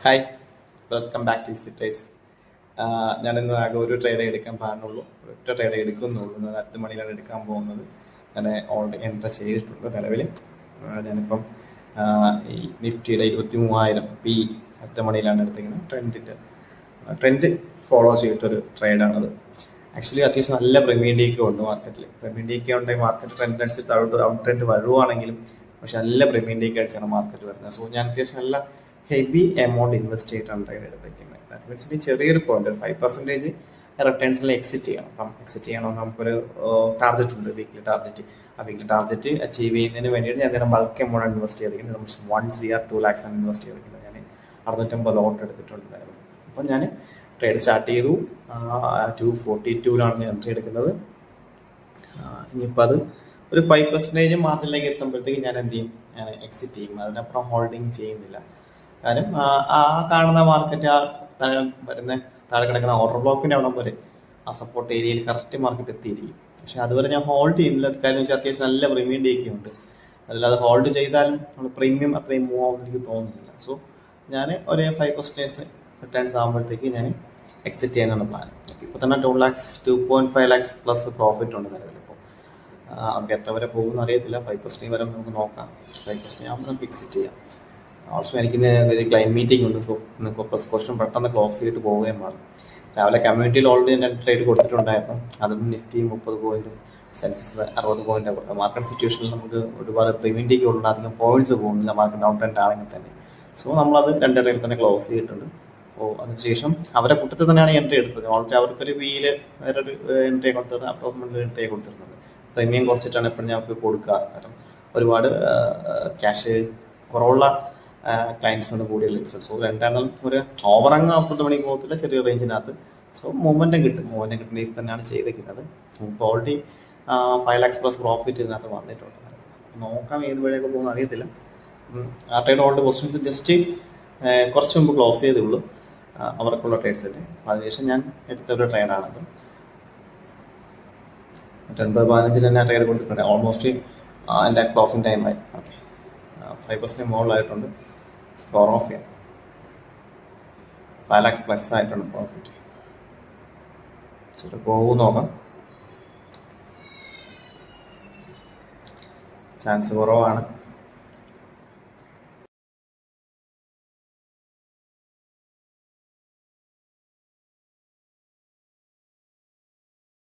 Hi, welcome back to Easy Trades. ഞാനിന്ന് ആകെ ഒരു ട്രേഡേ എടുക്കാൻ പാടുള്ളൂ, ഒറ്റ ട്രേഡേ എടുക്കുന്നുള്ളൂ. ഇന്ന് 10 മണിയിലാണ് എടുക്കാൻ പോകുന്നത്. ഞാൻ ഓൾറെഡി എൻ്റർ ചെയ്തിട്ടുണ്ട് നിലവിൽ. ഞാനിപ്പം ഈ നിഫ്റ്റിയുടെ 23,000 പി 10 മണിയിലാണ് എടുത്തിരിക്കുന്നത്. ട്രെൻഡ് ഫോളോ ചെയ്തിട്ടൊരു ട്രേഡാണത്. ആക്ച്വലി അത്യാവശ്യം നല്ല പ്രീമിയം ഡീക്ക് ഉണ്ട് മാർക്കറ്റിൽ. പ്രീമിയം ഡീക്ക് ഉണ്ടെങ്കിൽ മാർക്കറ്റ് ട്രെൻഡ് അനുസരിച്ച് ഔട്ട് ട്രെൻഡ് വരുവാണെങ്കിലും പക്ഷെ നല്ല പ്രീമിയം ഡീക്ക് അടിച്ചാണ് മാർക്കറ്റ് വരുന്നത്. സോ ഞാൻ അത്യാവശ്യം നല്ല ഹെവി എമൗണ്ട് ഇൻവെസ്റ്റ് ചെയ്തിട്ടാണ് ട്രേഡ് എടുത്തിരിക്കുന്നത്. ദാറ്റ് മീൻസ് ചെറിയൊരു പോയിന്റ് 5% റിട്ടേൺസിൽ എക്സിറ്റ് ചെയ്യണം. അപ്പം എക്സിറ്റ് ചെയ്യണമെന്ന് നമുക്കൊരു ടാർഗറ്റ് ഉണ്ട്, വീക്ക്ലി ടാർഗറ്റ്. ആ വീക്ക്ലി ടാർഗറ്റ് അച്ചീവ് ചെയ്യുന്നതിന് വേണ്ടിയിട്ട് ഞാൻ നേരം ബൾക്ക് എമൗണ്ട് ഇൻവെസ്റ്റ് ചെയ്തിരിക്കുന്നത്. 1 CR 2 lakhs ആണ് ഇൻവെസ്റ്റ് ചെയ്തിരിക്കുന്നത്. ഞാൻ 650 ലോട്ട് എടുത്തിട്ടുണ്ട്. അപ്പം ഞാൻ ട്രേഡ് സ്റ്റാർട്ട് ചെയ്തു. 242 ഞാൻ എൻട്രി എടുക്കുന്നത്. ഇനിയിപ്പോൾ അത് ഒരു 5% മാർജിനിലേക്ക് എത്തുമ്പോഴത്തേക്ക് ഞാൻ എന്ത് ചെയ്യും, ഞാൻ എക്സിറ്റ് ചെയ്യും. അതിനപ്പുറം ഹോൾഡിങ് ചെയ്യുന്നില്ല. കാര്യം ആ കാണുന്ന മാർക്കറ്റ്, ആ താഴെ കിടക്കുന്ന ഓർഡർ ബ്ലോക്കിൻ്റെ അവിടെ വരെ ആ സപ്പോർട്ട് ഏരിയയിൽ കറക്റ്റ് മാർക്കറ്റ് എത്തിയിരിക്കും. പക്ഷെ അതുവരെ ഞാൻ ഹോൾഡ് ചെയ്യുന്നില്ല. കാര്യം വെച്ചാൽ അത്യാവശ്യം നല്ല പ്രീമിയം ഡേക്ക് ഉണ്ട്. അല്ലാതെ ഹോൾഡ് ചെയ്താലും നമ്മൾ പ്രീമിയം അത്രയും മൂവ് ആവുമെന്ന് എനിക്ക് തോന്നുന്നില്ല. സോ ഞാൻ ഒരു 5% റിട്ടേൺസ് ആകുമ്പോഴത്തേക്ക് ഞാൻ എക്സിറ്റ് ചെയ്യാനാണ് പ്ലാൻ. ഇപ്പോൾ തന്നെ 2.5 lakhs പ്ലസ് പ്രോഫിറ്റ് ഉണ്ട് നിലവിലിപ്പോൾ. നമുക്ക് എത്ര വരെ പോകുമെന്ന് അറിയത്തില്ല. 5% വരെ നമുക്ക് നോക്കാം. 5% ആകുമ്പോൾ നമുക്ക് എക്സിറ്റ് ചെയ്യാം. ഓൾസോ എനിക്കിന്ന് ഒരു ക്ലൈൻറ്റ് മീറ്റിംഗ് ഉണ്ട്. സോ ഇന്നിപ്പോൾ പ്ലസ് ക്വസ്റ്റൻ പെട്ടെന്ന് ക്ലോസ് ചെയ്തിട്ട് പോവുകയും വേണം. രാവിലെ കമ്മ്യൂണിറ്റിയിൽ ഓൾറെഡി ഞാൻ ട്രേഡ് കൊടുത്തിട്ടുണ്ടായിരുന്നു. അതും നിഫ്റ്റി 30 പോയിന്റും സെൻസെക്സ് 60 പോയിന്റ് കൊടുത്തത്. മാർക്കറ്റ് സിറ്റുവേഷനിൽ നമുക്ക് ഒരുപാട് പ്രീമിയൻറ്റിക്ക് ഉള്ള അധികം പോയിന്റ്സ് പോകുന്നില്ല മാർക്കറ്റ് ഡൗൺ ട്രെൻഡ് ആണെങ്കിൽ തന്നെ. സോ നമ്മളത് 2 ട്രേഡിൽ തന്നെ ക്ലോസ് ചെയ്തിട്ടുണ്ട്. അപ്പോൾ അതിനുശേഷം അവരെ കൂട്ടത്തിൽ തന്നെയാണ് എൻട്രി എടുത്തത്. ഓൾറെഡി അവർക്കൊരു വീല് വേറൊരു എൻട്രി കൊടുത്തത്, അപ്രോക്സിമേറ്റ് എൻട്രി കൊടുത്തിരുന്നത്. പ്രീമിയം കുറച്ചിട്ടാണ് എപ്പോഴും ഞങ്ങൾക്ക് കൊടുക്കുക. കാരണം ഒരുപാട് ക്യാഷ് കുറവുള്ള ക്ലയൻസിനോട് കൂടിയ ലിപ്സ്. സോ രണ്ടാണെങ്കിലും ഒരു ഓവറങ്ങ് 40 മണിക്ക് പോകത്തില്ല, ചെറിയ റേഞ്ചിനകത്ത്. സോ മൂവ്മെൻറ്റും കിട്ടും. മൂവ്മെൻറ്റും കിട്ടുന്ന ഇത് തന്നെയാണ് ചെയ്തിരിക്കുന്നത്. ഇപ്പോൾ ഓൾറെഡി 5 lakhs പ്ലസ് പ്രോഫിറ്റ് ഇതിനകത്ത് വന്നിട്ടുണ്ട്. നോക്കാം ഏത് വഴിയൊക്കെ പോകുന്ന അറിയത്തില്ല. ആ ട്രേഡ് ഓൾറെഡി പൊസിഷൻസ് ജസ്റ്റ് കുറച്ച് മുമ്പ് ക്ലോസ് ചെയ്തേ ഉള്ളൂ അവർക്കുള്ള ട്രേഡ് സെറ്റ്. അതിനുശേഷം ഞാൻ എടുത്തൊരു ട്രേഡാണത്. 9:15 തന്നെ ട്രേഡ് കൊടുത്തിട്ടുണ്ട്. ഓൾമോസ്റ്റ് എൻ്റെ ക്ലോസിങ് ടൈമായി. ഓക്കെ, 5% മുകളിലായിട്ടുണ്ട്. സ്കോർ ഓഫ് ചെയ്യാം. 5 lakhs പ്ലസ് ആയിട്ടുണ്ട് പ്രോഫിറ്റ്. ചില പോകും നോക്കാം. ചാൻസ് കുറവാണ്.